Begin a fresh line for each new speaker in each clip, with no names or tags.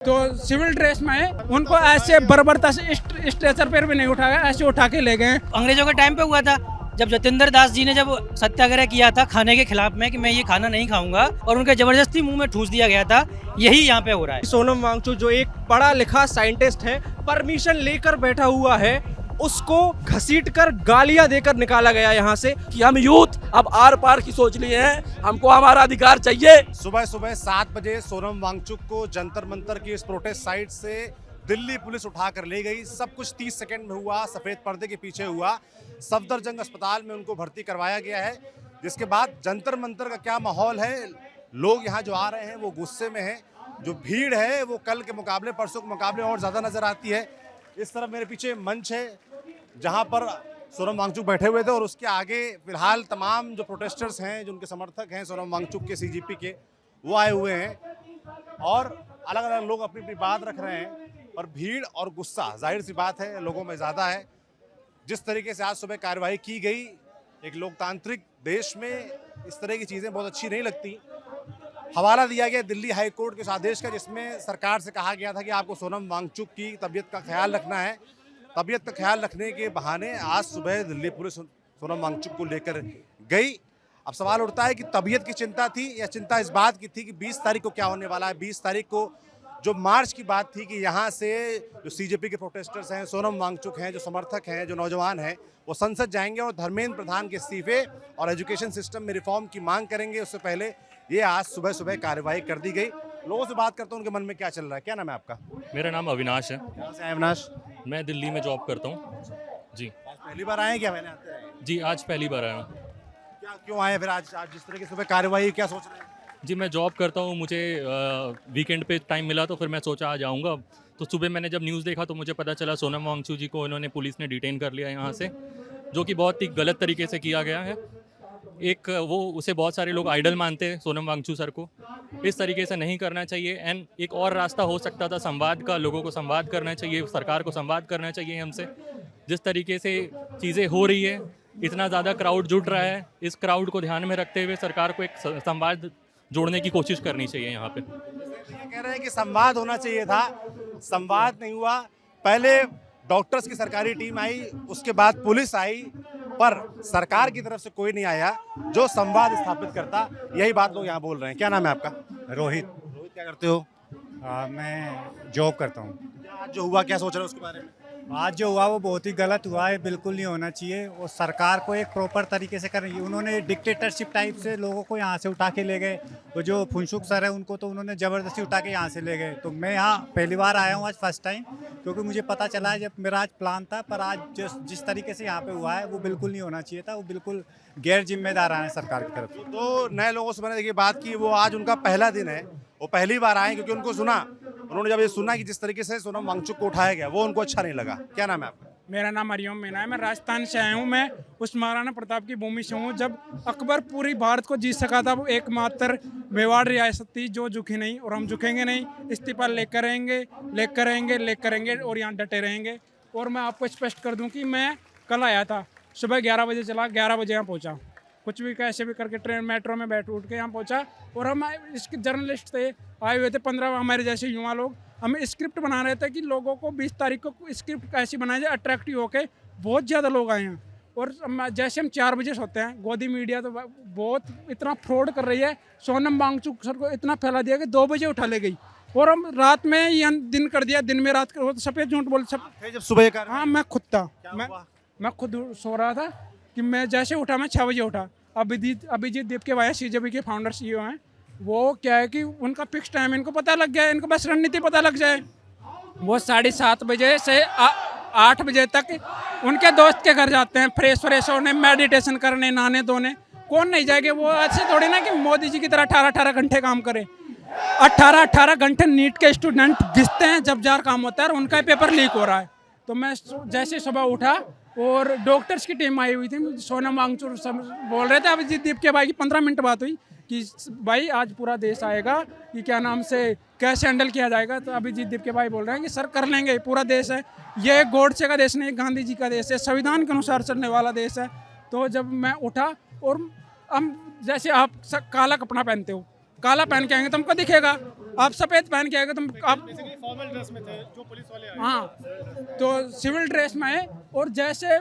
तो civil dress में है, उनको ऐसे बर्बरता से स्ट्रेचर पर भी नहीं उठाया, ऐसे उठा के ले गए।
अंग्रेजों के टाइम पे हुआ था, जब जतेंद्र दास जी ने जब सत्याग्रह किया था खाने के खिलाफ में कि मैं ये खाना नहीं खाऊंगा और उनके जबरदस्ती मुंह में ठूस दिया गया था, यही यहाँ पे हो रहा है।
सोनम वांगचुक जो एक पढ़ा लिखा साइंटिस्ट है, परमिशन लेकर बैठा हुआ है, उसको घसीटकर गालियां देकर निकाला गया यहाँ से कि हम यूथ अब आर पार की सोच लिए हैं, हमको हमारा अधिकार चाहिए।
सुबह सुबह 7 बजे सोनम वांगचुक को जंतर मंतर की इस प्रोटेस्ट साइट से दिल्ली पुलिस उठाकर ले गई। सब कुछ 30 सेकंड में हुआ, सफेद पर्दे के पीछे हुआ। सफदरजंग अस्पताल में उनको भर्ती करवाया गया है, जिसके बाद जंतर मंतर का क्या माहौल है, लोग यहाँ जो आ रहे हैं वो गुस्से में हैं। जो भीड़ है वो कल के मुकाबले, परसों के मुकाबले और ज़्यादा नज़र आती है। इस तरफ मेरे पीछे मंच है जहाँ पर सोनम वांगचुक बैठे हुए थे और उसके आगे फिलहाल तमाम जो प्रोटेस्टर्स हैं, जो उनके समर्थक हैं सोनम वांगचुक के सीजीपी के, वो आए हुए हैं और अलग अलग लोग अपनी अपनी बात रख रहे हैं। और भीड़ और गुस्सा जाहिर सी बात है लोगों में ज़्यादा है। जिस तरीके से आज सुबह कार्रवाई की गई, एक लोकतांत्रिक देश में इस तरह की चीज़ें बहुत अच्छी नहीं लगती। हवाला दिया गया दिल्ली हाई कोर्ट के उस आदेश का, जिसमें सरकार से कहा गया था कि आपको सोनम वांगचुक की तबीयत का ख्याल रखना है। तबीयत का ख्याल रखने के बहाने आज सुबह दिल्ली पुलिस सोनम वांगचुक को लेकर गई। अब सवाल उठता है कि तबीयत की चिंता थी या चिंता इस बात की थी कि 20 तारीख को क्या होने वाला है। 20 तारीख को जो मार्च की बात थी कि यहाँ से जो सीजेपी के प्रोटेस्टर्स हैं, सोनम वांगचुक हैं, जो समर्थक हैं, जो नौजवान हैं, वो संसद जाएंगे और धर्मेंद्र प्रधान के इस्तीफे और एजुकेशन सिस्टम में रिफॉर्म की मांग करेंगे। उससे पहले ये आज सुबह सुबह कार्रवाई कर दी गई। लोगों से बात करता हूँ, उनके मन में क्या चल रहा है। क्या नाम है आपका?
मेरा नाम अविनाश है।
कहाँ से आए अविनाश?
मैं दिल्ली में जॉब करता हूँ जी।
आज पहली बार आए हैं क्या? मैंने आते रहे
जी आज पहली बार आया हूँ।
क्या क्यों आए फिर आज जिस तरह की सुबह कार्रवाई, क्या सोच रहे हैं?
जी मैं जॉब करता हूँ, मुझे वीकेंड पे टाइम मिला तो फिर मैं सोचा आ जाऊँगा। तो सुबह मैंने जब न्यूज़ देखा तो मुझे पता चला सोनम वांगचुक जी को इन्होंने पुलिस ने डिटेन कर लिया यहाँ से, जो कि बहुत ही गलत तरीके से किया गया है। एक वो उसे बहुत सारे लोग आइडल मानते हैं सोनम वांगचुक सर को, इस तरीके से नहीं करना चाहिए। एंड एक और रास्ता हो सकता था संवाद का, लोगों को संवाद करना चाहिए, सरकार को संवाद करना चाहिए हमसे। जिस तरीके से चीज़ें हो रही है, इतना ज़्यादा क्राउड जुट रहा है, इस क्राउड को ध्यान में रखते हुए सरकार को एक संवाद जोड़ने की कोशिश करनी चाहिए यहाँ पे।
ये कह रहे हैं कि संवाद होना चाहिए था, संवाद नहीं हुआ। पहले डॉक्टर्स की सरकारी टीम आई, उसके बाद पुलिस आई, पर सरकार की तरफ से कोई नहीं आया जो संवाद स्थापित करता। यही बात लोग यहाँ बोल रहे हैं। क्या नाम है आपका?
रोहित।
रोहित, क्या करते हो?
मैं जॉब करता हूँ।
आज जो हुआ क्या सोच रहे हो उसके बारे में?
आज जो हुआ वो बहुत ही गलत हुआ है, बिल्कुल नहीं होना चाहिए। और सरकार को एक प्रॉपर तरीके से करनी चाहिए। उन्होंने डिक्टेटरशिप टाइप से लोगों को यहाँ से उठा के ले गए। वो जो फुनसुक सर है उनको तो उन्होंने ज़बरदस्ती उठा के यहाँ से ले गए। तो मैं यहाँ पहली बार आया हूँ आज, फर्स्ट टाइम, क्योंकि मुझे पता चला है, जब मेरा आज प्लान था, पर आज जिस तरीके से यहाँ पे हुआ है वो बिल्कुल नहीं होना चाहिए था। वो बिल्कुल गैर जिम्मेदार है सरकार की तरफ से।
तो नए लोगों से मैंने देखिए बात की, वो आज उनका पहला दिन है, वो पहली बार आए क्योंकि उनको सुना, उन्होंने जब ये सुना कि जिस तरीके से सोनम वांगचुक को उठाया गया वो उनको अच्छा नहीं लगा। क्या नाम है आपका?
मेरा नाम हरिओम मीना है, मैं राजस्थान से आया हूँ। मैं उस महाराणा प्रताप की भूमि से हूँ। जब अकबर पूरी भारत को जीत सका था, वो एकमात्र मेवाड़ रियासत थी जो झुकी नहीं, और हम झुकेंगे नहीं। इस्तीफा लेकर रहेंगे और यहाँ डटे रहेंगे। और मैं आपको स्पष्ट कर दूँ कि मैं कल आया था, सुबह 11 बजे चला, 11 बजे यहाँ पहुँचा, कुछ भी कैसे भी करके ट्रेन मेट्रो में बैठ उठ के यहाँ पहुँचा। और हम इसके जर्नलिस्ट थे, आए हुए थे 15 हमारे जैसे युवा लोग। हम स्क्रिप्ट बना रहे थे कि लोगों को 20 तारीख को स्क्रिप्ट कैसी बनाई जाए अट्रैक्टिव होके। बहुत ज़्यादा लोग आए हैं। और जैसे हम 4 बजे सोते हैं, गोदी मीडिया तो बहुत इतना फ्रॉड कर रही है। सोनम वांगचुक सर को इतना फैला दिया कि 2 बजे उठा ले गई, और हम रात में ये दिन कर दिया, दिन में रात कर। सफ़ेद झूठ बोल सब।
जब सुबह कर
हाँ, मैं खुद था, मैं खुद सो रहा था कि मैं जैसे उठा, मैं 6 बजे उठा। अभिजीत देव के भाई सीजेपी के फाउंडर CEO हैं। वो क्या है कि उनका फिक्स टाइम इनको पता लग गया है, इनको बस रणनीति पता लग जाए। वो 7:30 बजे से 8 बजे तक उनके दोस्त के घर जाते हैं, फ्रेश होने, मेडिटेशन करने, नहाने धोने। कौन नहीं जाएगा? वो ऐसे थोड़ी ना कि मोदी जी की तरह 18 घंटे काम करे। 18 घंटे नीट के स्टूडेंट घिसते हैं जब जार काम होता है, और उनका पेपर लीक हो रहा है। तो मैं जैसे सुबह उठा और डॉक्टर्स की टीम आई हुई थी, सोनम वांगचुक बोल रहे थे। अभिजीत दीप के भाई की 15 मिनट बात हुई कि भाई आज पूरा देश आएगा, कि क्या नाम से कैसे हैंडल किया जाएगा। तो अभिजीत दीप के भाई बोल रहे हैं कि सर कर लेंगे, पूरा देश है ये, गोडसे का देश नहीं, गांधी जी का देश है, संविधान के अनुसार चलने वाला देश है। तो जब मैं उठा, और हम जैसे आप काला कपड़ा पहनते हो, काला पहन के आएंगे तो हमको दिखेगा, आप सफ़ेद पहन के आएगा, तुम आप
फॉर्मल ड्रेस में थे जो पुलिस वाले आए।
हाँ, तो सिविल ड्रेस में है। और जैसे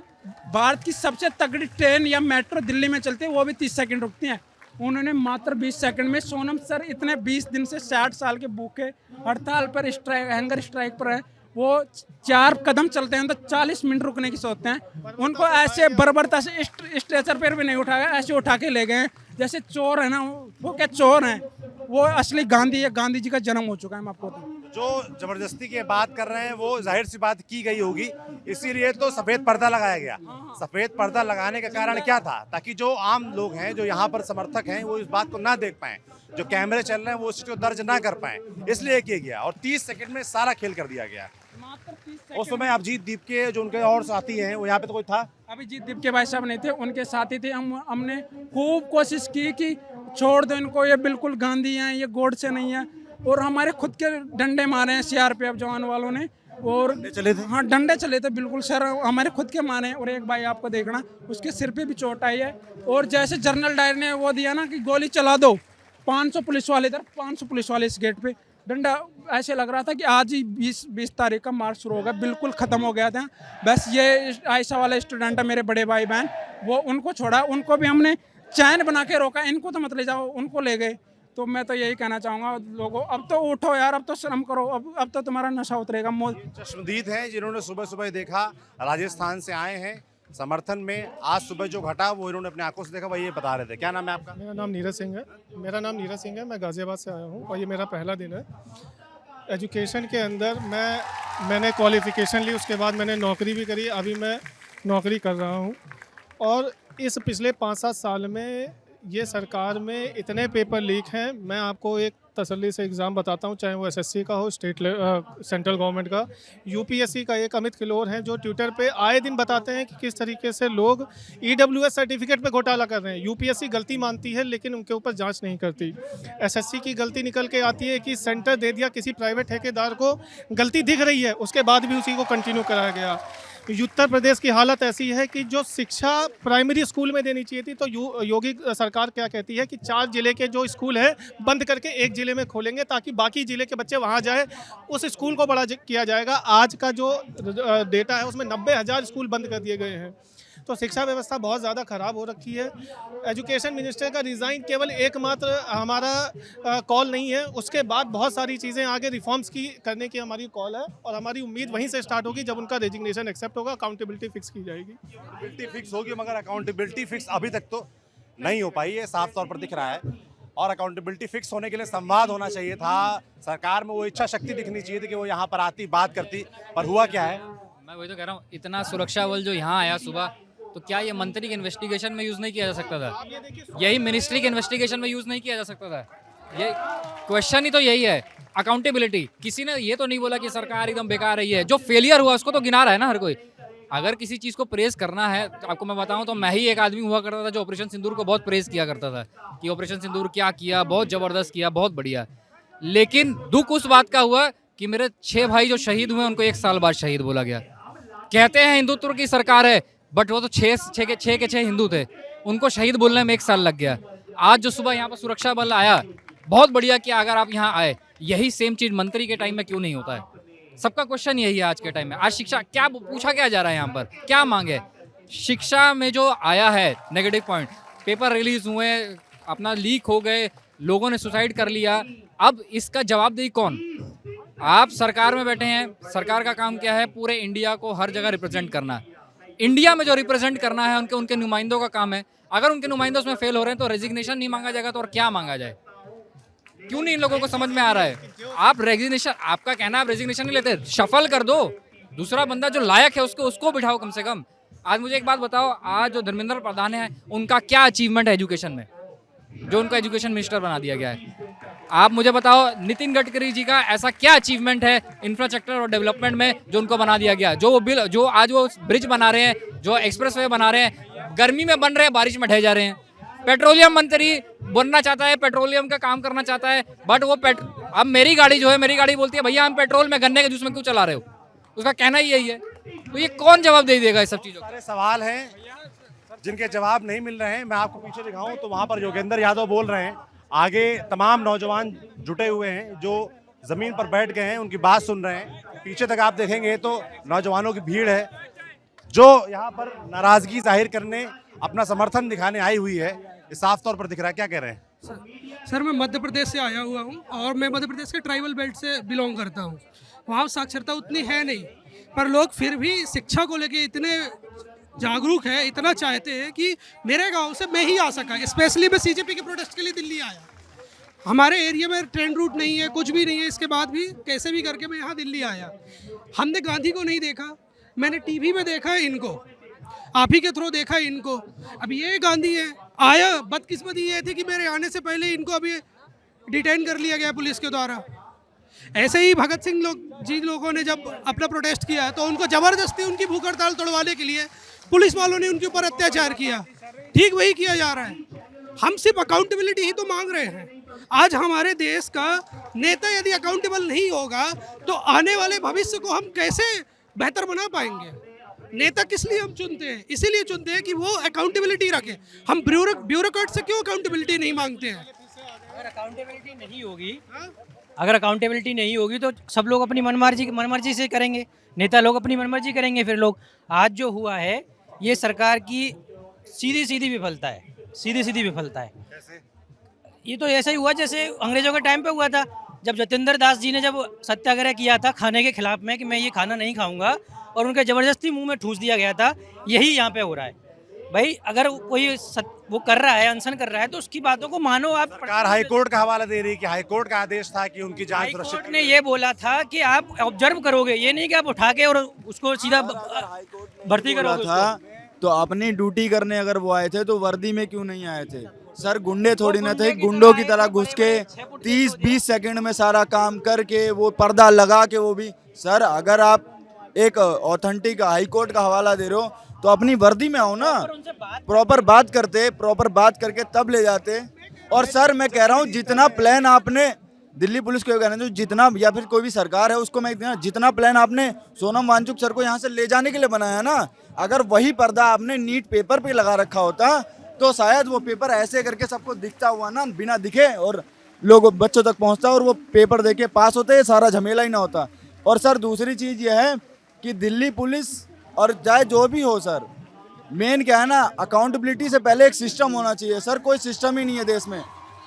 भारत की सबसे तगड़ी ट्रेन या मेट्रो दिल्ली में चलती है, वो भी 30 सेकंड रुकती है, उन्होंने मात्र 20 सेकंड में, सोनम सर इतने 20 दिन से 60 साल के भूखे हड़ताल पर, स्ट्राइक, हैंगर स्ट्राइक पर है, वो 4 कदम चलते हैं तो 40 मिनट रुकने की सोचते हैं। उनको ऐसे बर्बरता से स्ट्रेचर पर भी नहीं उठाया, ऐसे उठा के ले गए जैसे चोर है ना, वो क्या चोर हैं, वो असली गांधी है, गांधी जी का जन्म हो चुका है। मैं आपको
जो जबरदस्ती की बात कर रहे हैं वो जाहिर सी बात की गई होगी, इसीलिए तो सफेद पर्दा लगाया गया। सफेद पर्दा लगाने का कारण क्या था? ताकि जो आम लोग हैं, जो यहाँ पर समर्थक हैं, वो इस बात को ना देख पाएं, जो कैमरे चल रहे हैं वो उस चीज को दर्ज ना कर पाएं, इसलिए किया गया। और 30 सेकंड में सारा खेल कर दिया गया। उस समय अभिजीत दीप के जो उनके और साथी हैं, वो यहाँ पे तो कोई था?
अभिजीत दीप के भाई साहब नहीं थे, उनके साथी थे। हमने खूब कोशिश की कि छोड़ दो इनको, ये बिल्कुल गांधी हैं, ये गोडसे नहीं है। और हमारे खुद के डंडे मारे हैं सीआरपीएफ जवान वालों ने, और
चले थे?
हाँ, डंडे चले थे बिल्कुल सर, हमारे खुद के मारे। और एक भाई आपको देखना, उसके सिर पे भी चोट आई है। और जैसे जनरल डायर ने वो दिया ना कि गोली चला दो, 500 पुलिस वाले इधर, 500 पुलिस वाले इस गेट पे, डंडा, ऐसे लग रहा था कि आज ही 20 तारीख का मार्च शुरू होगा, बिल्कुल ख़त्म हो गया था। बस ये ऐसा वाला स्टूडेंट है, मेरे बड़े भाई बहन, वो उनको छोड़ा, उनको भी हमने चैन बना के रोका, इनको तो मत ले जाओ, उनको ले गए। तो मैं तो यही कहना चाहूँगा लोगों, अब तो उठो यार, अब तो शर्म करो, अब तो तुम्हारा नशा उतरेगा।
चश्मदीद हैं जिन्होंने सुबह सुबह देखा, राजस्थान से आए हैं समर्थन में। आज सुबह जो घटा वो इन्होंने अपने आंखों से देखा, वही ये बता रहे थे। क्या नाम है आपका?
मेरा नाम नीरज सिंह है। मैं गाज़ियाबाद से आया हूँ और ये मेरा पहला दिन है। एजुकेशन के अंदर मैंने क्वालिफ़िकेशन ली, उसके बाद मैंने नौकरी भी करी, अभी मैं नौकरी कर रहा हूँ। और इस पिछले 5-7 साल में ये सरकार में इतने पेपर लीक हैं, मैं आपको एक तसल्ली से एग्ज़ाम बताता हूँ, चाहे वो एसएससी का हो, सेंट्रल गवर्नमेंट का, यूपीएससी का। एक अमित किलोर हैं जो ट्विटर पे आए दिन बताते हैं कि किस तरीके से लोग ईडब्ल्यूएस सर्टिफिकेट पे घोटाला कर रहे हैं। यूपीएससी गलती मानती है लेकिन उनके ऊपर जांच नहीं करती। एसएससी की गलती निकल के आती है कि सेंटर दे दिया किसी प्राइवेट ठेकेदार को, गलती दिख रही है, उसके बाद भी उसी को कंटिन्यू कराया गया। उत्तर प्रदेश की हालत ऐसी है कि जो शिक्षा प्राइमरी स्कूल में देनी चाहिए थी, तो योगी सरकार क्या कहती है कि 4 जिले के जो स्कूल हैं बंद करके 1 जिले में खोलेंगे ताकि बाकी जिले के बच्चे वहां जाए, उस स्कूल को बड़ा किया जाएगा। आज का जो डेटा है उसमें 90,000 स्कूल बंद कर दिए गए हैं। तो शिक्षा व्यवस्था बहुत ज़्यादा ख़राब हो रखी है। एजुकेशन मिनिस्टर का रिज़ाइन केवल एकमात्र हमारा कॉल नहीं है, उसके बाद बहुत सारी चीज़ें आगे रिफॉर्म्स की करने की हमारी कॉल है और हमारी उम्मीद वहीं से स्टार्ट होगी जब उनका रेजिग्नेशन एक्सेप्ट होगा, अकाउंटेबिलिटी फिक्स की जाएगी।
अकाउंटेबिलिटी फिक्स होगी, मगर अकाउंटेबिलिटी फिक्स अभी तक तो नहीं हो पाई है, साफ तौर पर दिख रहा है। और अकाउंटेबिलिटी फिक्स होने के लिए संवाद होना चाहिए था, सरकार में वो इच्छा शक्ति दिखनी चाहिए थी कि वो यहाँ पर आती, बात करती, पर हुआ क्या है?
मैं वही तो कह रहा हूँ, इतना सुरक्षा बल जो यहाँ आया सुबह, तो क्या ये मंत्री के इन्वेस्टिगेशन में यूज़ नहीं किया जा सकता था? यही मिनिस्ट्री के इन्वेस्टिगेशन में यूज़ नहीं किया जा सकता था? ये क्वेश्चन ही तो यही है, अकाउंटेबिलिटी। किसी ने ये तो नहीं बोला कि सरकार एकदम बेकार रही है, जो फेलियर हुआ उसको तो गिना रहा है ना हर कोई। अगर किसी चीज़ को प्रेज़ करना है, तो आपको मैं बताऊं तो मैं ही एक आदमी हुआ करता था जो ऑपरेशन सिंदूर को बहुत प्रेज़ किया करता था कि ऑपरेशन सिंदूर क्या किया, बहुत ज़बरदस्त किया, बहुत बढ़िया। लेकिन दुख उस बात का हुआ कि मेरे 6 भाई जो शहीद हुए उनको 1 साल बाद शहीद बोला गया। कहते हैं हिंदुत्व की सरकार है, बट वो तो 6 के 6 हिंदू थे, उनको शहीद बोलने में 1 साल लग गया। आज जो सुबह यहाँ पर सुरक्षा बल आया, बहुत बढ़िया किया। अगर आप यहाँ आए, यही सेम चीज़ मंत्री के टाइम में क्यों नहीं होता है? सबका क्वेश्चन यही है आज के टाइम में। आज शिक्षा क्या पूछा क्या जा रहा है यहाँ पर, क्या मांगे? शिक्षा में जो आया है नेगेटिव पॉइंट, पेपर रिलीज हुए, अपना लीक हो गए, लोगों ने सुसाइड कर लिया, अब इसका जवाबदेही कौन? आप सरकार में बैठे हैं, सरकार का काम क्या है? पूरे इंडिया को हर जगह रिप्रेजेंट करना। इंडिया में जो रिप्रेजेंट करना है उनके नुमाइंदों का काम है। अगर उनके नुमाइंदे उसमें फेल हो रहे हैं तो रेजिग्नेशन नहीं मांगा जाएगा तो और क्या मांगा जाए? क्यों नहीं इन लोगों को समझ में आ रहा है? आप रेजिग्नेशन, आपका कहना आप रेजिग्नेशन नहीं लेते, शफल कर दो, दूसरा बंदा जो लायक है उसको बिठाओ कम से कम। आज मुझे एक बात बताओ, आज जो धर्मेंद्र प्रधान है उनका क्या अचीवमेंट है एजुकेशन में, जो उनको एजुकेशन मिनिस्टर बना दिया गया है? आप मुझे बताओ नितिन गडकरी जी का ऐसा क्या अचीवमेंट है इंफ्रास्ट्रक्चर और डेवलपमेंट में जो उनको बना दिया गया? जो आज वो ब्रिज बना रहे हैं, जो एक्सप्रेसवे बना रहे हैं, गर्मी में बन रहे हैं, बारिश में ढह जा रहे हैं। पेट्रोलियम मंत्री बनना चाहता है, पेट्रोलियम का काम करना चाहता है, बट वो अब मेरी गाड़ी जो है, मेरी गाड़ी बोलती है भैया हम पेट्रोल में गन्ने के जूस में क्यों चला रहे हो? उसका कहना ही यही है। तो ये कौन जवाब दे देगा इस सब चीज़ों?
सारे सवाल हैं जिनके जवाब नहीं मिल रहे हैं। मैं आपको पीछे दिखाऊं तो वहाँ पर योगेंद्र यादव बोल रहे हैं, आगे तमाम नौजवान जुटे हुए हैं जो ज़मीन पर बैठ गए हैं, उनकी बात सुन रहे हैं। पीछे तक आप देखेंगे तो नौजवानों की भीड़ है जो यहाँ पर नाराज़गी जाहिर करने, अपना समर्थन दिखाने आई हुई है। ये साफ तौर पर दिख रहा है। क्या कह रहे हैं?
सर मैं मध्य प्रदेश से आया हुआ हूँ और मैं मध्य प्रदेश के ट्राइबल बेल्ट से बिलोंग करता हूँ। वहाँ साक्षरता उतनी है नहीं, पर लोग फिर भी शिक्षा को लेके इतने जागरूक है, इतना चाहते हैं कि मेरे गांव से मैं ही आ सका। स्पेशली मैं सीजेपी के प्रोटेस्ट के लिए दिल्ली आया। हमारे एरिया में ट्रेन रूट नहीं है, कुछ भी नहीं है, इसके बाद भी कैसे भी करके मैं यहाँ दिल्ली आया। हमने गांधी को नहीं देखा, मैंने टीवी में देखा है इनको, आप ही के थ्रू देखा है इनको। अब ये गांधी है आया, बदकिस्मती ये थी कि मेरे आने से पहले इनको अभी डिटेन कर लिया गया पुलिस के द्वारा। ऐसे ही भगत सिंह लोगों ने जब अपना प्रोटेस्ट किया तो उनको ज़बरदस्ती उनकी भूख हड़ताल तोड़वाने के लिए पुलिस वालों ने उनके ऊपर अत्याचार किया। ठीक वही किया जा रहा है। हम सिर्फ अकाउंटेबिलिटी ही तो मांग रहे हैं। आज हमारे देश का नेता यदि अकाउंटेबल नहीं होगा तो आने वाले भविष्य को हम कैसे बेहतर बना पाएंगे? नेता किस लिए हम चुनते हैं? इसीलिए चुनते हैं कि वो अकाउंटेबिलिटी रखे। हम ब्यूरोक्रेट से क्यों अकाउंटेबिलिटी नहीं मांगते हैं?
अगर अकाउंटेबिलिटी नहीं होगी तो सब लोग अपनी मनमर्जी से करेंगे, नेता लोग अपनी मनमर्जी करेंगे। फिर लोग आज जो हुआ है ये सरकार की सीधी सीधी विफलता है। ये तो ऐसा ही हुआ जैसे अंग्रेजों के टाइम पे हुआ था, जब जतेंद्र दास जी ने जब सत्याग्रह किया था खाने के खिलाफ में कि मैं ये खाना नहीं खाऊंगा, और उनके ज़बरदस्ती मुंह में ठूस दिया गया था। यही यहाँ पे हो रहा है। भाई अगर कोई वो कर रहा है, अनशन कर रहा है, तो उसकी बातों को मानो आप।
सरकार हाईकोर्ट का हवाला दे रही है कि हाईकोर्ट का आदेश था कि उनकी जांच सुरक्षित।
हाईकोर्ट ने ये बोला था कि आप ऑब्जर्व करोगे, ये नहीं कि आप उठा के और उसको सीधा भर्ती करोगे
था। तो अपनी ड्यूटी करने अगर वो आए थे तो वर्दी में क्यों नहीं आए थे? सर गुंडे थोड़ी ना थे, गुंडों की तरह घुस के 30-20 सेकंड में सारा काम करके वो पर्दा लगा के, वो भी सर अगर आप एक ऑथेंटिक हाईकोर्ट का हवाला दे रहे हो तो अपनी वर्दी में आओ ना, प्रॉपर बात करके तब ले जाते। और सर मैं कह रहा हूँ जितना प्लान आपने दिल्ली पुलिस को कहना चाहिए, जितना या फिर कोई भी सरकार है उसको मैं जितना प्लान आपने सोनम वांगचुक सर को यहाँ से ले जाने के लिए बनाया ना, अगर वही पर्दा आपने नीट पेपर पे लगा रखा होता तो शायद वो पेपर ऐसे करके सबको दिखता हुआ ना, बिना दिखे और लोग बच्चों तक पहुँचता और वो पेपर देके पास होते, सारा झमेला ही ना होता। और सर दूसरी चीज़ ये है कि दिल्ली पुलिस और चाहे जो भी हो सर, मेन क्या है ना, अकाउंटेबिलिटी से पहले एक सिस्टम होना चाहिए। सर कोई सिस्टम ही नहीं है देश में।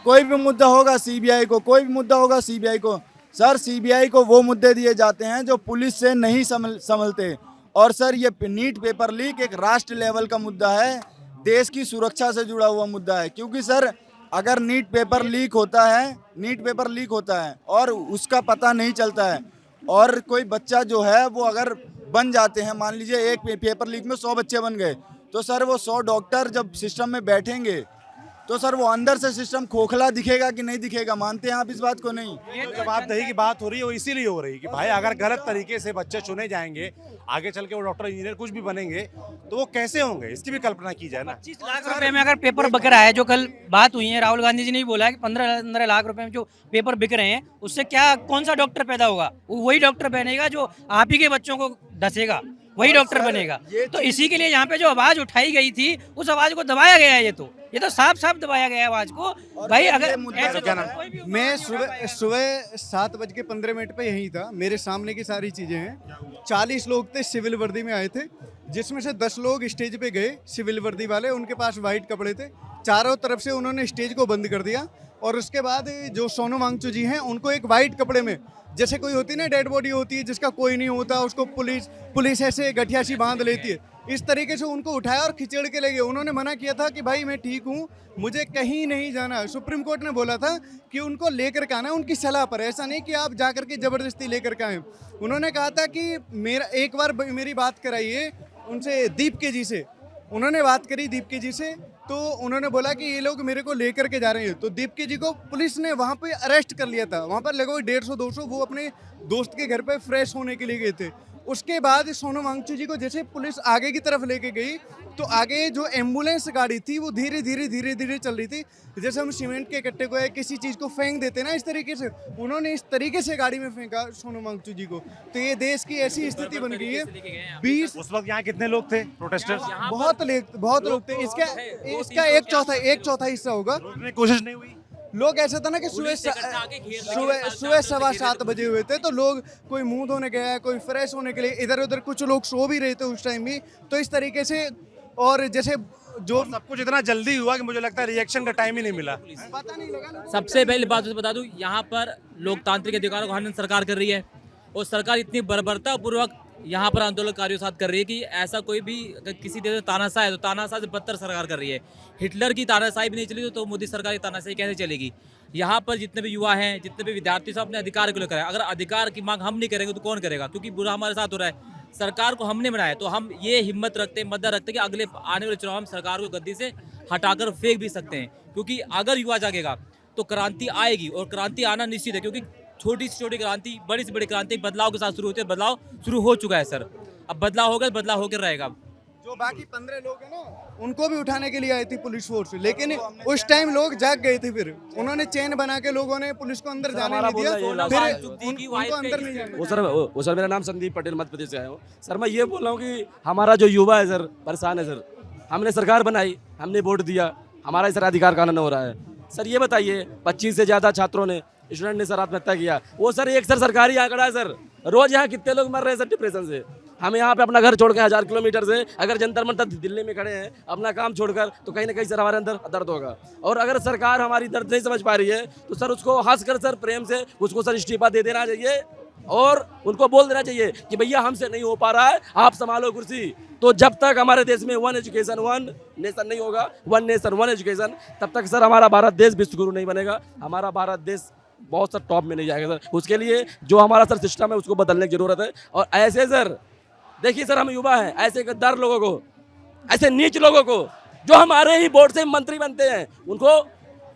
कोई भी मुद्दा होगा सीबीआई को, कोई भी मुद्दा होगा सीबीआई को। सर सीबीआई को वो मुद्दे दिए जाते हैं जो पुलिस से नहीं संभलते। और सर ये नीट पेपर लीक एक राष्ट्र लेवल का मुद्दा है, देश की सुरक्षा से जुड़ा हुआ मुद्दा है। क्योंकि सर अगर नीट पेपर लीक होता है और उसका पता नहीं चलता है, और कोई बच्चा जो है वो अगर बन जाते हैं, मान लीजिए एक पेपर लीक में 100 बच्चे बन गए, तो सर वो 100 डॉक्टर जब सिस्टम में बैठेंगे तो सर वो अंदर से सिस्टम खोखला दिखेगा कि नहीं दिखेगा? मानते हैं आप इस बात को? नहीं।
जवाबदेही की बात हो रही है, वो इसीलिए हो रही है कि भाई अगर गलत तरीके से बच्चे चुने जाएंगे, आगे चल के वो डॉक्टर इंजीनियर कुछ भी बनेंगे तो वो कैसे होंगे, इसकी भी कल्पना की जाए ना।
25 लाख रुपए में अगर पेपर बिक रहा है, जो कल बात हुई है, राहुल गांधी जी ने भी बोला है कि 15 लाख रुपए में जो पेपर बिक रहे हैं, उससे क्या कौन सा डॉक्टर पैदा होगा? वही डॉक्टर बनेगा जो आप ही के बच्चों को डसेगा, वही डॉक्टर बनेगा। तो इसी के लिए यहाँ पे जो आवाज उठाई गई थी, उस आवाज को दबाया गया है। ये तो साफ दबाया गया है आवाज को। भाई अगर
मैं सुबह 7:15 पे यहीं था, मेरे सामने की सारी चीजें हैं। 40 लोग थे, सिविल वर्दी में आए थे, जिसमें से 10 लोग स्टेज पे गए सिविल वर्दी वाले, उनके पास वाइट कपड़े थे। चारों तरफ से उन्होंने स्टेज को बंद कर दिया और उसके बाद जो सोनम वांगचुक जी हैं उनको एक वाइट कपड़े में, जैसे कोई होती है ना डेड बॉडी होती है जिसका कोई नहीं होता, उसको पुलिस ऐसे गठिया सी बांध लेती है, इस तरीके से उनको उठाया और खिचड़ के ले गए। उन्होंने मना किया था कि भाई मैं ठीक हूँ, मुझे कहीं नहीं जाना। सुप्रीम कोर्ट ने बोला था कि उनको लेकर के आना है उनकी सलाह पर, ऐसा नहीं कि आप जाकर के ज़बरदस्ती लेकर के आए। उन्होंने कहा था कि मेरा एक बार मेरी बात कराइए उनसे, दीपके जी से। उन्होंने बात करी दीपके जी से, तो उन्होंने बोला कि ये लोग मेरे को लेकर के जा रहे हैं। तो दीपके जी को पुलिस ने वहाँ पे अरेस्ट कर लिया था। वहाँ पर लगभग 150-200 वो अपने दोस्त के घर पे फ्रेश होने के लिए गए थे। उसके बाद सोनम वांगचुक जी को जैसे पुलिस आगे की तरफ लेके गई, तो आगे जो एम्बुलेंस गाड़ी थी वो धीरे धीरे चल रही थी, जैसे हम सीमेंट के कट्टे को या किसी चीज़ को फेंक देते ना, इस तरीके से उन्होंने इस तरीके से गाड़ी में फेंका सोनम वांगचुक जी को। तो ये देश की ऐसी स्थिति बन गई है। 20
उस वक्त यहाँ कितने लोग थे प्रोटेस्टर्स?
बहुत लोग थे। इसका एक चौथाई हिस्सा होगा।
कोशिश नहीं हुई?
लोग ऐसा था ना कि सुबह 7:15 बजे हुए थे, तो लोग कोई मुंह धोने गया, कोई फ्रेश होने के लिए, इधर उधर कुछ लोग सो भी रहे थे उस टाइम भी। तो इस तरीके से, और जैसे जो
सब कुछ इतना जल्दी हुआ कि मुझे लगता है रिएक्शन का टाइम ही नहीं मिला।
पता नहीं लगा।
सबसे पहली बात तो बता दूं, यहाँ पर लोकतांत्रिक अधिकारों का हनन सरकार कर रही है और सरकार इतनी बर्बरता पूर्वक यहाँ पर आंदोलनकारियों के साथ कर रही है कि ऐसा कोई भी अगर किसी देश में तानाशाह है तो तानाशाह से बदतर सरकार कर रही है। हिटलर की तानाशाही भी नहीं चली तो मोदी सरकार की तानाशाही कैसे चलेगी? यहाँ पर जितने भी युवा हैं, जितने भी विद्यार्थी सब अपने अधिकार को लेकर है। अगर अधिकार की मांग हम नहीं करेंगे तो कौन करेगा? क्योंकि बुरा हमारे साथ हो रहा है। सरकार को हमने बनाया, तो हम ये हिम्मत रखते हैं, मद्दा रखते हैं कि अगले आने वाले चुनाव हम सरकार को गद्दी से हटाकर फेंक भी सकते हैं। क्योंकि अगर युवा जागेगा तो क्रांति आएगी, और क्रांति आना निश्चित है। क्योंकि छोटी से छोटी क्रांति, बड़ी से बड़ी क्रांति बदलाव के साथ शुरू होती है। बदलाव शुरू हो चुका है सर, अब बदलाव होगा, बदलाव होकर रहेगा।
जो बाकी 15 लोग हैं ना, उनको भी उठाने के लिए आई थी पुलिस फोर्स, लेकिन उस टाइम लोग जाग गए थे। फिर उन्होंने चेन बना के लोगों ने पुलिस को अंदर जाने नहीं दिया, फिर उनको अंदर नहीं जाने दिया।
वो सर मेरा नाम संदीप पटेल, मध्य प्रदेश से आया हूँ। सर मैं ये बोल रहा हूँ कि हमारा जो युवा है सर परेशान है सर। हमने सरकार बनाई, हमने वोट दिया, हमारा सर अधिकार का हनन हो रहा है। सर ये बताइए, 25 से ज़्यादा छात्रों ने, स्टूडेंट ने सर आत्महत्या किया। वो सर एक सर सरकारी आंकड़ा है सर। रोज यहाँ कितने लोग मर रहे हैं सर डिप्रेशन से। हम यहाँ पे अपना घर छोड़ के 1000 किलोमीटर से अगर जंतर मंतर दिल्ली में खड़े हैं अपना काम छोड़कर, तो कहीं ना कहीं सर हमारे अंदर दर्द होगा। और अगर सरकार हमारी दर्द नहीं समझ पा रही है तो सर उसको हंस कर सर प्रेम से उसको सर इस्तीफा दे देना चाहिए, और उनको बोल देना चाहिए कि भैया हमसे नहीं हो पा रहा है, आप संभालो कुर्सी। तो जब तक हमारे देश में 1 एजुकेशन 1 नेशन नहीं होगा, 1 नेशन 1 एजुकेशन, तब तक सर हमारा भारत देश विश्वगुरु नहीं बनेगा, हमारा भारत देश बहुत सर टॉप में नहीं जाएगा सर। उसके लिए जो हमारा सर सिस्टम है उसको बदलने की जरूरत है। और ऐसे सर देखिए सर, हम युवा हैं, ऐसे गद्दार लोगों को, ऐसे नीच लोगों को जो हमारे ही बोर्ड से मंत्री बनते हैं, उनको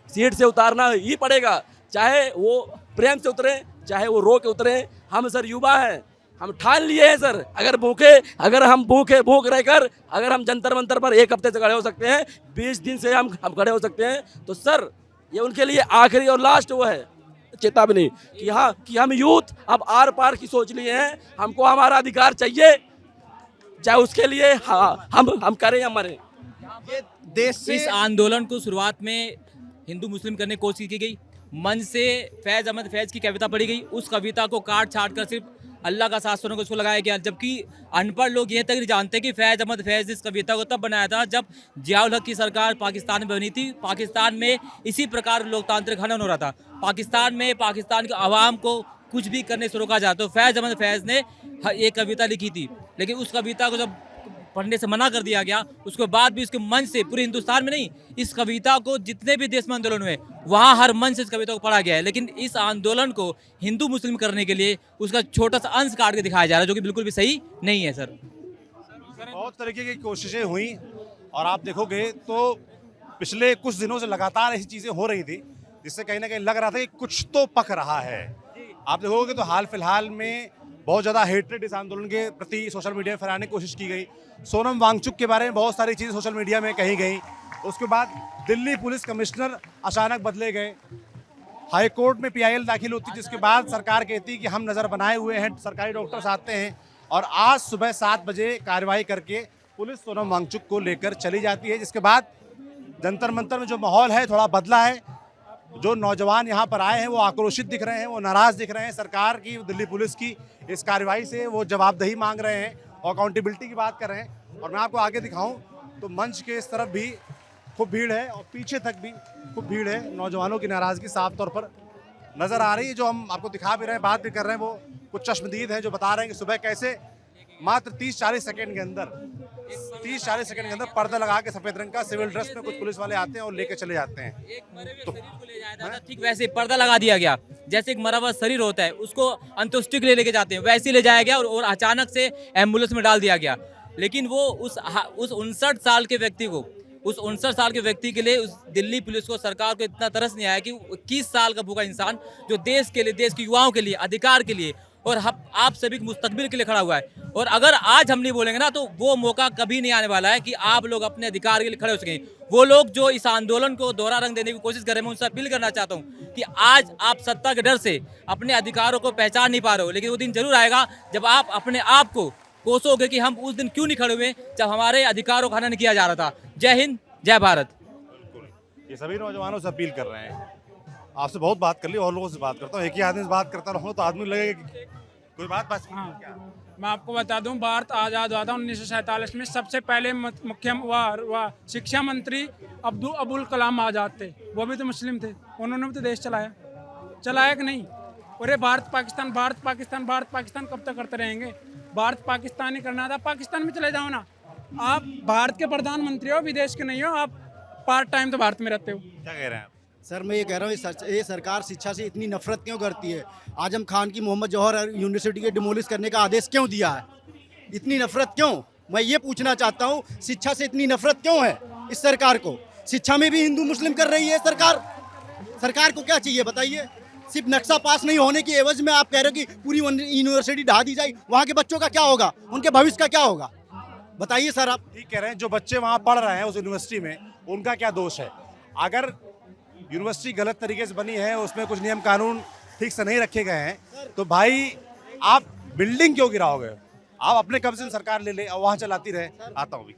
सीट से उतारना ही पड़ेगा। चाहे वो प्रेम से उतरे, चाहे वो रो के उतरे। हम सर युवा हैं, हम ठान लिए हैं सर। अगर हम भूख रहकर अगर हम जंतर मंतर पर 1 हफ्ते से खड़े हो सकते हैं, 20 दिन से हम खड़े हो सकते हैं, तो सर ये उनके लिए आखिरी और लास्ट वो है चेतावनी कि हाँ, कि हम यूथ अब आर पार की सोच लिए हैं। हमको हमारा अधिकार चाहिए, चाहे उसके लिए हम करें या मरें।
ये देश से
इस आंदोलन को शुरुआत में हिंदू मुस्लिम करने की कोशिश की गई। मन से फैज़ अहमद फैज़ की कविता पढ़ी गई, उस कविता को काट छाट कर सिर्फ अल्लाह का साथ सुनने को उसको लगाया गया। जबकि अनपढ़ लोग ये तक नहीं जानते कि फैज़ अहमद फैज़ इस कविता को तब बनाया था जब जियाउल हक की सरकार पाकिस्तान में बनी थी। पाकिस्तान में इसी प्रकार लोकतांत्रिक हनन हो रहा था। पाकिस्तान में पाकिस्तान के आवाम को कुछ भी करने से रोका जाता। तो फैज़ अहमद फैज़ ने एक कविता लिखी थी, लेकिन उस कविता को जब पढ़ने से मना कर दिया गया, उसके बाद भी उसके मन से, पूरे हिंदुस्तान में नहीं, इस कविता को जितने भी देश में आंदोलन हुए वहाँ हर मन से इस कविता को पढ़ा गया है। लेकिन इस आंदोलन को हिंदू मुस्लिम करने के लिए उसका छोटा सा अंश काट के दिखाया जा रहा है, जो कि बिल्कुल भी सही नहीं है सर।
बहुत तरीके की कोशिशें हुई, और आप देखोगे तो पिछले कुछ दिनों से लगातार ऐसी चीज़ें हो रही थी जिससे कहीं ना कहीं लग रहा था कि कुछ तो पक रहा है। आप देखोगे तो हाल फिलहाल में बहुत ज़्यादा हेट्रेड इस आंदोलन के प्रति सोशल मीडिया में फैलाने की कोशिश की गई। सोनम वांगचुक के बारे में बहुत सारी चीज़ें सोशल मीडिया में कही गई। उसके बाद दिल्ली पुलिस कमिश्नर अचानक बदले गए, हाई कोर्ट में PIL दाखिल होती, जिसके बाद सरकार कहती कि हम नज़र बनाए हुए हैं, सरकारी डॉक्टर्स आते हैं, और आज सुबह 7 बजे कार्रवाई करके पुलिस सोनम वांगचुक को लेकर चली जाती है। जिसके बाद जंतर मंतर में जो माहौल है थोड़ा बदला है। जो नौजवान यहाँ पर आए हैं वो आक्रोशित दिख रहे हैं, वो नाराज़ दिख रहे हैं सरकार की, दिल्ली पुलिस की इस कार्रवाई से। वो जवाबदेही मांग रहे हैं और अकाउंटेबिलिटी की बात कर रहे हैं। और मैं आपको आगे दिखाऊं तो मंच के इस तरफ भी खूब भीड़ है और पीछे तक भी खूब भीड़ है। नौजवानों की नाराज़गी साफ तौर पर नज़र आ रही है। जो हम आपको दिखा भी रहे हैं, बात भी कर रहे हैं, वो कुछ चश्मदीद हैं जो बता रहे हैं कि सुबह कैसे मात्र 30-40 सेकेंड के अंदर 30-40 सेकंड के अंदर पर्दा लगा के सफेद रंग का सिविल ड्रेस में कुछ पुलिस वाले आते हैं और लेके चले जाते हैं।
एक मरे हुए शरीर को ले जाया जाता, ठीक वैसे पर्दा लगा दिया गया। जैसे एक मरा हुआ शरीर होता है उसको अंत्येष्टि के लिए लेके जाते हैं, वैसे ले जाया गया और अचानक से एम्बुलेंस में डाल दिया गया। लेकिन वो उस 59 साल के व्यक्ति को, उस 59 साल के व्यक्ति के लिए उस दिल्ली पुलिस को, सरकार को इतना तरस नहीं आया कि 21 साल का भूखा इंसान जो देश के लिए, देश के युवाओं के लिए, अधिकार के लिए और आप सभी के मुस्तकबिल के लिए खड़ा हुआ है। और अगर आज हम नहीं बोलेंगे ना तो वो मौका कभी नहीं आने वाला है कि आप लोग अपने अधिकार के लिए खड़े हो सकें। वो लोग जो इस आंदोलन को दोहरा रंग देने की कोशिश कर रहे हैं, मैं उनसे अपील करना चाहता हूँ कि आज आप सत्ता के डर से अपने अधिकारों को पहचान नहीं पा रहे हो, लेकिन वो दिन जरूर आएगा जब आप अपने आप को कोसोगे कि हम उस दिन क्यों नहीं खड़े हुए जब हमारे अधिकारों का हनन किया जा रहा था। जय हिंद, जय भारत।
ये सभी नौजवानों से अपील कर रहे हैं। आपसे बहुत बात कर ली, और लोगों से बात करता हूँ। एक ही आदमी से बात करता रहूँ तो आदमी लगेगा कि कोई बात बस।
हाँ, मैं आपको बता दूं, भारत आज़ाद हुआ था 1947 में। सबसे पहले शिक्षा मंत्री अबुल कलाम आज़ाद थे, वो भी तो मुस्लिम थे। उन्होंने भी तो देश चलाया कि नहीं? और ये भारत पाकिस्तान भारत पाकिस्तान भारत पाकिस्तान कब तक करते रहेंगे? भारत पाकिस्तान ही करना था, पाकिस्तान में चले जाओ ना। आप भारत के प्रधानमंत्री हो, विदेश के नहीं हो। आप पार्ट टाइम तो भारत में रहते हो।
क्या कह रहे हैं आप?
सर मैं ये कह रहा हूँ ये सरकार शिक्षा से इतनी नफरत क्यों करती है? आजम खान की मोहम्मद जौहर यूनिवर्सिटी के डिमोलिश करने का आदेश क्यों दिया है? इतनी नफरत क्यों? मैं ये पूछना चाहता हूँ, शिक्षा से इतनी नफरत क्यों है इस सरकार को? शिक्षा में भी हिंदू मुस्लिम कर रही है सरकार। सरकार को क्या चाहिए बताइए? सिर्फ नक्शा पास नहीं होने की एवज में आप कह रहे हो कि पूरी यूनिवर्सिटी ढा दी जाए। वहाँ के बच्चों का क्या होगा? उनके भविष्य का क्या होगा? बताइए सर आप।
ठीक कह रहे हैं, जो बच्चे वहाँ पढ़ रहे हैं उस यूनिवर्सिटी में, उनका क्या दोष है? अगर यूनिवर्सिटी गलत तरीके से बनी है, उसमें कुछ नियम कानून ठीक से नहीं रखे गए हैं, तो भाई आप बिल्डिंग क्यों गिराओगे? आप अपने कब्जे में सरकार ले ले और वहाँ चलाती रहे। आता हूँ भी।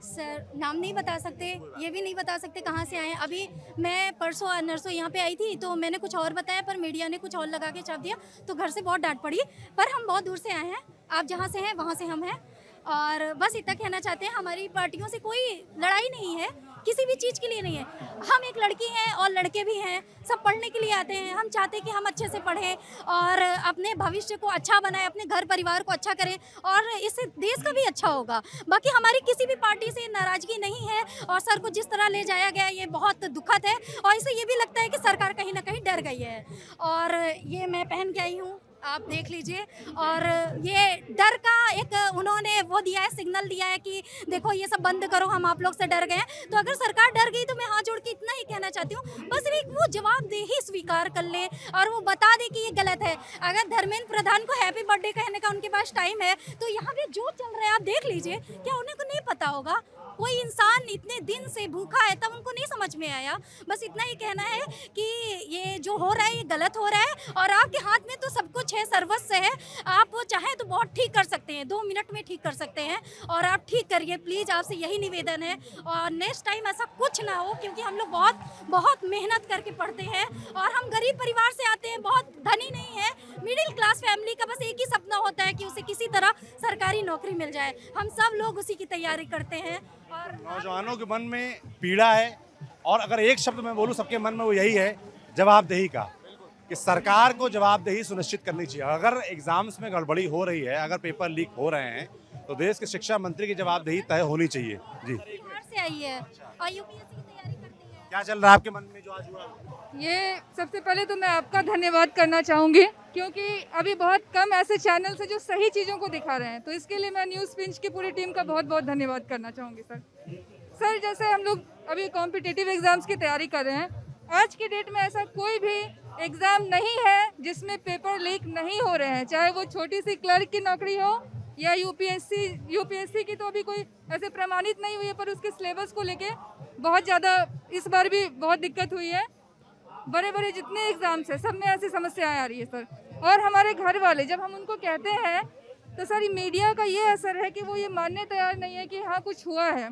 सर नाम नहीं बता सकते, ये भी नहीं बता सकते कहाँ से आए हैं। अभी मैं परसों नरसों यहाँ पे आई थी तो मैंने कुछ और बताया, पर मीडिया ने कुछ और लगा के छाप दिया, तो घर से बहुत डांट पड़ी। पर हम बहुत दूर से आए हैं, आप जहाँ से हैं वहाँ से हम हैं। और बस इतना कहना चाहते हैं, हमारी पार्टियों से कोई लड़ाई नहीं है, किसी भी चीज़ के लिए नहीं है। हम एक लड़की हैं और लड़के भी हैं, सब पढ़ने के लिए आते हैं। हम चाहते हैं कि हम अच्छे से पढ़ें और अपने भविष्य को अच्छा बनाएं, अपने घर परिवार को अच्छा करें, और इससे देश का भी अच्छा होगा। बाकी हमारी किसी भी पार्टी से नाराज़गी नहीं है, और सर को जिस तरह ले जाया गया ये बहुत दुखद है, और इससे ये भी लगता है कि सरकार कहीं ना कहीं डर गई है। और ये मैं पहन के आई हूँ, आप देख लीजिए। और ये डर का एक उन्होंने वो दिया है, सिग्नल दिया है कि देखो ये सब बंद करो, हम आप लोग से डर गए हैं। तो अगर सरकार डर गई तो मैं हाथ जोड़ के इतना ही कहना चाहती हूँ, बस एक वो जवाबदेही स्वीकार कर ले और वो बता दे कि ये गलत है। अगर धर्मेंद्र प्रधान को हैप्पी बर्थडे कहने का उनके पास टाइम है, तो यहाँ पे जो चल रहा है आप देख लीजिए, क्या उन्हें को नहीं पता होगा? कोई इंसान इतने दिन से भूखा है तब उनको नहीं समझ में आया? बस इतना ही कहना है कि ये जो हो रहा है ये गलत हो रहा है, और आपके हाथ में तो सब कुछ है, सर्वस्व है। आप चाहें तो बहुत ठीक कर सकते हैं, 2 मिनट में ठीक कर सकते हैं, और आप ठीक करिए प्लीज़, आपसे यही निवेदन है। और नेक्स्ट टाइम ऐसा कुछ ना हो, क्योंकि हम लोग बहुत मेहनत करके पढ़ते हैं, और हम गरीब परिवार से आते हैं, बहुत धनी नहीं है, मिडिल क्लास फैमिली का बस एक ही सपना होता है कि उसे किसी तरह सरकारी नौकरी मिल जाए। हम सब लोग उसी की तैयारी करते हैं। और
नौजवानों के मन में पीड़ा है, और अगर एक शब्द मैं बोलूँ सबके मन में, वो यही है जवाबदेही का, कि सरकार को जवाबदेही सुनिश्चित करनी चाहिए। अगर एग्जाम्स में गड़बड़ी हो रही है, अगर पेपर लीक हो रहे हैं, तो देश के शिक्षा मंत्री की जवाबदेही तय होनी चाहिए। जी,
बिहार से आई है और यूपीएससी की तैयारी करती है।
क्या चल रहा है आपके मन में जो आज हुआ?
ये सबसे पहले तो मैं आपका धन्यवाद करना चाहूँगी, क्योंकि अभी बहुत कम ऐसे चैनल्स हैं जो सही चीज़ों को दिखा रहे हैं, तो इसके लिए मैं न्यूज़ पिंच की पूरी टीम का बहुत बहुत धन्यवाद करना चाहूँगी। सर जैसे हम लोग अभी कॉम्पिटिटिव एग्ज़ाम्स की तैयारी कर रहे हैं, आज की डेट में ऐसा कोई भी एग्ज़ाम नहीं है जिसमें पेपर लीक नहीं हो रहे हैं, चाहे वो छोटी सी क्लर्क की नौकरी हो या यूपीएससी की, तो अभी कोई ऐसे प्रमाणित नहीं हुई है, पर उसके सिलेबस को लेके बहुत ज़्यादा इस बार भी बहुत दिक्कत हुई है। बड़े बड़े जितने एग्ज़ाम्स हैं सब में ऐसी समस्याएं आ रही है सर। और हमारे घर वाले जब हम उनको कहते हैं तो सर मीडिया का ये असर है कि वो ये मानने तैयार नहीं है कि हाँ कुछ हुआ है।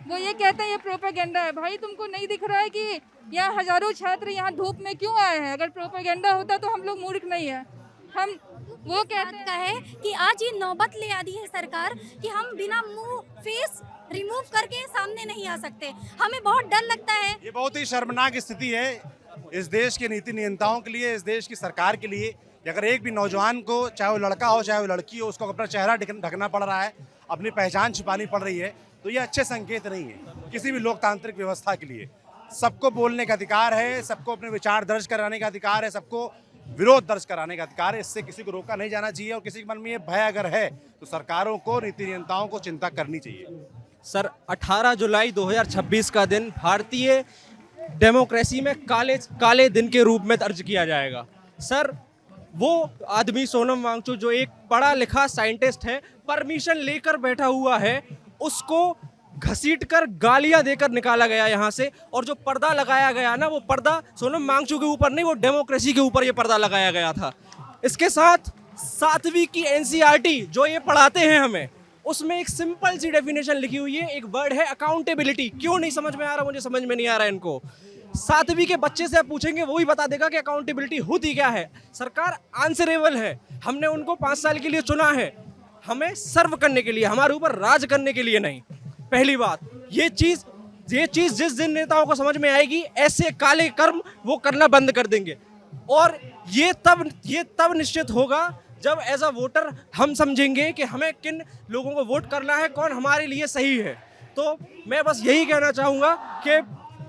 वो ये कहते हैं ये प्रोपेगेंडा है। भाई तुमको नहीं दिख रहा है कि यहाँ हज़ारों छात्र यहाँ धूप में क्यों आए हैं? अगर प्रोपेगेंडा होता तो हम लोग मूर्ख नहीं है। हम वो कहते
हैं कि आज ये नौबत ले आ दी है सरकार कि हम बिना मुंह फेस रिमूव करके सामने नहीं आ सकते। हमें बहुत डर लगता है।
ये बहुत ही शर्मनाक स्थिति है इस देश के नीति नियंताओं के लिए, इस देश की सरकार के लिए, कि अगर एक भी नौजवान को, चाहे वो लड़का हो चाहे वो लड़की हो, उसको अपना चेहरा ढकना पड़ रहा है, अपनी पहचान छिपानी पड़ रही है, तो ये अच्छे संकेत नहीं है किसी भी लोकतांत्रिक व्यवस्था के लिए। सबको बोलने का अधिकार है, सबको अपने विचार दर्ज कराने का अधिकार है, सबको विरोध दर्ज कराने का अधिकार है। इससे किसी को रोका नहीं जाना चाहिए, और किसी के मन में ये भय अगर है तो सरकारों को, नीति नियंताओं को चिंता करनी चाहिए।
सर 18 जुलाई 2026 का दिन भारतीय डेमोक्रेसी में काले दिन के रूप में दर्ज किया जाएगा। सर वो आदमी सोनम वांगचुक जो एक पढ़ा लिखा साइंटिस्ट है, परमिशन लेकर बैठा हुआ है, उसको घसीटकर गालियां देकर निकाला गया यहाँ से। और जो पर्दा लगाया गया ना, वो पर्दा सोनम वांगचुक के ऊपर नहीं, वो डेमोक्रेसी के ऊपर ये पर्दा लगाया गया था। इसके साथ 7वीं की एनसीईआरटी जो ये पढ़ाते हैं हमें, उसमें एक सिंपल सी डेफिनेशन लिखी हुई है, एक वर्ड है अकाउंटेबिलिटी। क्यों नहीं समझ में आ रहा? मुझे समझ में नहीं आ रहा है इनको। सातवीं के बच्चे से आप पूछेंगे वो भी बता देगा कि अकाउंटेबिलिटी होती क्या है। सरकार आंसरेबल है, हमने उनको 5 साल के लिए चुना है, हमें सर्व करने के लिए, हमारे ऊपर राज करने के लिए नहीं। पहली बात ये चीज़ जिस दिन नेताओं को समझ में आएगी, ऐसे काले कर्म वो करना बंद कर देंगे। और ये तब निश्चित होगा जब एज अ वोटर हम समझेंगे कि हमें किन लोगों को वोट करना है, कौन हमारे लिए सही है। तो मैं बस यही कहना चाहूँगा कि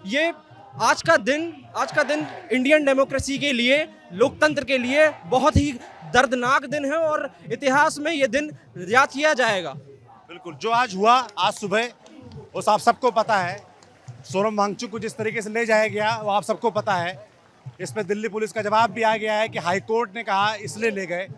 ये आज का दिन इंडियन डेमोक्रेसी के लिए, लोकतंत्र के लिए बहुत ही दर्दनाक दिन है और इतिहास में ये दिन याद किया जाएगा।
बिल्कुल, जो आज हुआ आज सुबह, वो आप सबको पता है। सोनम वांगचुक को जिस तरीके से ले जाया गया वो आप सबको पता है। इस पर दिल्ली पुलिस का जवाब भी आ गया है कि हाई कोर्ट ने कहा इसलिए ले गए।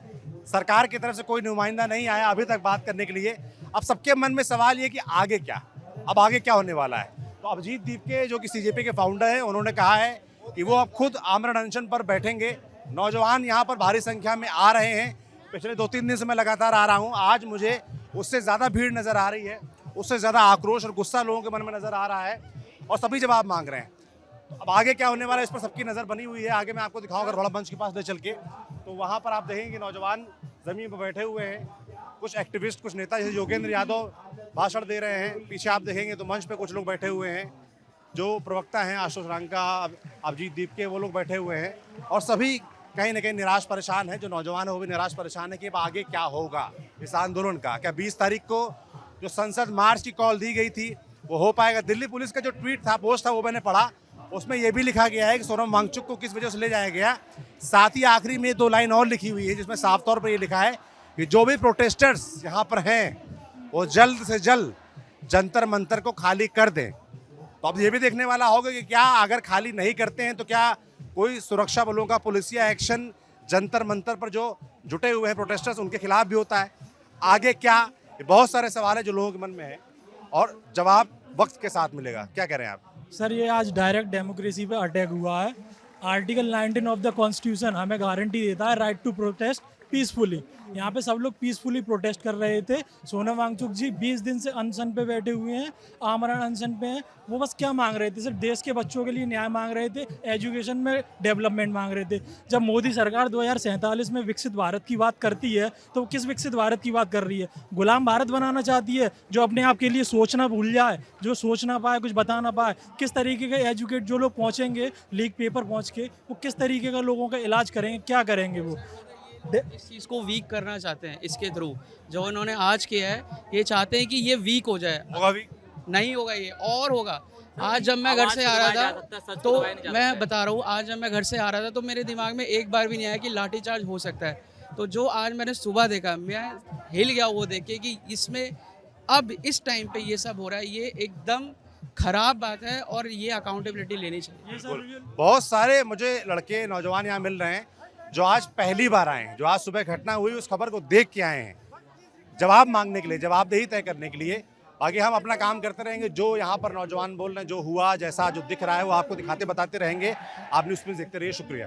सरकार की तरफ से कोई नुमाइंदा नहीं आया अभी तक बात करने के लिए। अब सबके मन में सवाल ये कि आगे क्या, अब आगे क्या होने वाला है। तो अभिजीत दीपके जो कि सीजेपी के फाउंडर हैं, उन्होंने कहा है कि वो अब खुद आमरण अनशन पर बैठेंगे। नौजवान यहाँ पर भारी संख्या में आ रहे हैं। पिछले 2-3 दिन से मैं लगातार आ रहा हूँ। आज मुझे उससे ज़्यादा भीड़ नज़र आ रही है, उससे ज़्यादा आक्रोश और गुस्सा लोगों के मन में नज़र आ रहा है और सभी जवाब मांग रहे हैं। अब आगे क्या होने वाला है इस पर सबकी नज़र बनी हुई है। आगे मैं आपको दिखाऊंगा बड़ा मंच के पास ले चल के, तो वहाँ पर आप देखेंगे नौजवान ज़मीन पर बैठे हुए हैं। कुछ एक्टिविस्ट, कुछ नेता जैसे योगेंद्र यादव भाषण दे रहे हैं। पीछे आप देखेंगे तो मंच पे कुछ लोग बैठे हुए हैं, जो प्रवक्ता हैं आशुतोष रांका, अभिजीत दीपके, वो लोग बैठे हुए हैं और सभी कहीं ना कहीं निराश परेशान है। जो नौजवान है वो भी निराश परेशान है कि अब आगे क्या होगा इस आंदोलन का। क्या 20 तारीख को जो संसद मार्च की कॉल दी गई थी वो हो पाएगा? दिल्ली पुलिस का जो ट्वीट था, पोस्ट था, वो मैंने पढ़ा। उसमें यह भी लिखा गया है कि सोनम वांगचुक को किस वजह से ले जाया गया। साथ ही आखिरी में 2 लाइन और लिखी हुई है जिसमें साफ तौर पर ये लिखा है कि जो भी प्रोटेस्टर्स यहाँ पर हैं वो जल्द से जल्द जंतर मंतर को खाली कर दें। तो अब ये भी देखने वाला होगा कि क्या अगर खाली नहीं करते हैं तो क्या कोई सुरक्षा बलों का पुलिसिया एक्शन जंतर मंतर पर जो जुटे हुए हैं प्रोटेस्टर्स उनके खिलाफ भी होता है। आगे क्या, ये बहुत सारे सवाल है जो लोगों के मन में है और जवाब वक्त के साथ मिलेगा। क्या कह रहे हैं आप?
सर, ये आज डायरेक्ट डेमोक्रेसी पे अटैक हुआ है। आर्टिकल 19 ऑफ द कॉन्स्टिट्यूशन हमें गारंटी देता है राइट टू प्रोटेस्ट पीसफुली। यहाँ पे सब लोग पीसफुली प्रोटेस्ट कर रहे थे। सोनम वांगचुक जी 20 दिन से अनशन पे बैठे हुए हैं, आमरण अनशन पे हैं। वो बस क्या मांग रहे थे? सिर्फ देश के बच्चों के लिए न्याय मांग रहे थे, एजुकेशन में डेवलपमेंट मांग रहे थे। जब मोदी सरकार 2047 में विकसित भारत की बात करती है तो वो किस विकसित भारत की बात कर रही है? गुलाम भारत बनाना चाहती है जो अपने आप के लिए सोचना भूल जाए, जो सोच ना पाए, कुछ बता ना पाए। किस तरीके का एजुकेट जो लोग पहुँचेंगे लीक पेपर पहुँच के, वो किस तरीके का लोगों का इलाज करेंगे, क्या करेंगे? वो
इस चीज़ को वीक करना चाहते हैं। इसके थ्रू जो इन्होंने आज किया है, ये चाहते हैं कि ये वीक हो जाए।
होगा भी
नहीं होगा ये, और होगा। आज जब मैं घर से आ रहा था तो मैं बता रहा हूँ, आज जब मैं घर से आ रहा था तो मेरे दिमाग में एक बार भी नहीं आया कि लाठीचार्ज हो सकता है। तो जो आज मैंने सुबह देखा, मैं हिल गया वो देख के कि इसमें अब इस टाइम पे ये सब हो रहा है। ये एकदम खराब बात है और ये अकाउंटेबिलिटी लेनी चाहिए।
बहुत सारे मुझे लड़के नौजवान यहाँ मिल रहे हैं जो आज पहली बार आए हैं, जो आज सुबह घटना हुई उस खबर को देख के आए हैं जवाब मांगने के लिए, जवाबदेही तय करने के लिए। बाकी हम अपना काम करते रहेंगे। जो यहाँ पर नौजवान बोल रहे हैं, जो हुआ, जैसा जो दिख रहा है वो आपको दिखाते बताते रहेंगे। आप न्यूज़ प्रिंस देखते रहिए। शुक्रिया।